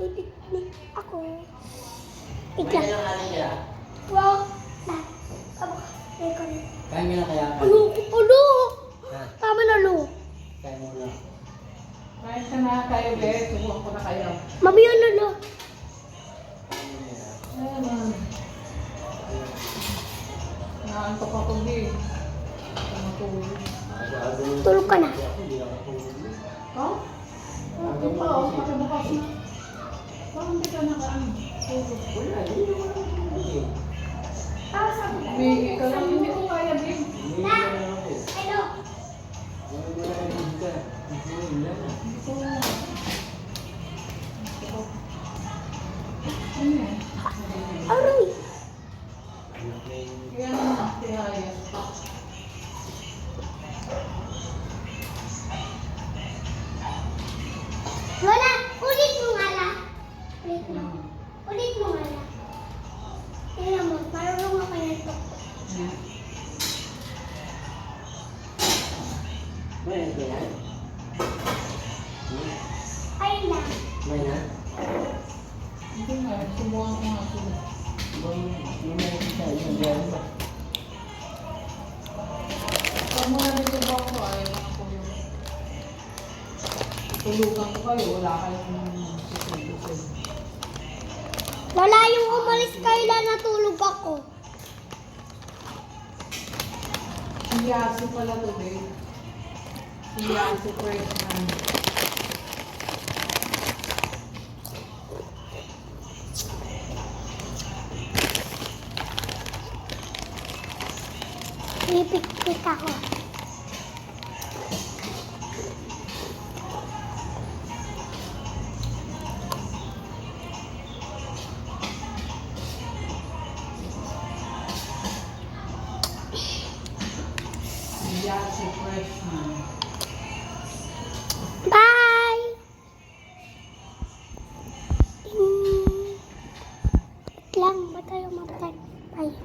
Titiknik ako. May Tignan. ilang ano niya? Wow. Na. Aba. Eko na. Kaya nyo na kaya ka? Ano ko pulo? Ha? Tama na lo. Kaya mo na. Kain ka na kayo, be. Subukan ko na kayo. Mabiyo na lo. Ayan. Naantok ako, be. Tumatulog. Tulog ka na. Ha? Ito pa, oh. Pakibukas na. Bakit hindi ka nakaano? Tulog. Wala, hindi naman ako tulog. Be, ikaw lang. Hindi ko kaya, be. Hindi naman ako. Hello. Wala, hindi ka. Hindi na. Hindi ko. Ano yan? Aroy. Kaya naman, kaya yan. Lola, ulit mo nga la. Ulit mo. Ulit mo nga la. Tingnan mo, marunong ako nito. Ayan. May ano ba yan? Ay na. May na? Hindi nga, subukan ko nga sila. May isa, isang biyan ba? Pag mga nito ko ay mga kulo. Tulugan ko kayo, wala kayong susunod. Lola, yung umalis kayo la, natulog ako. Si Yasu pala to, babe. Si Yasu freshman. Pipikpik ako. Si Yasu freshman. Bye! Wait lang, ba tayo magtay? Bye.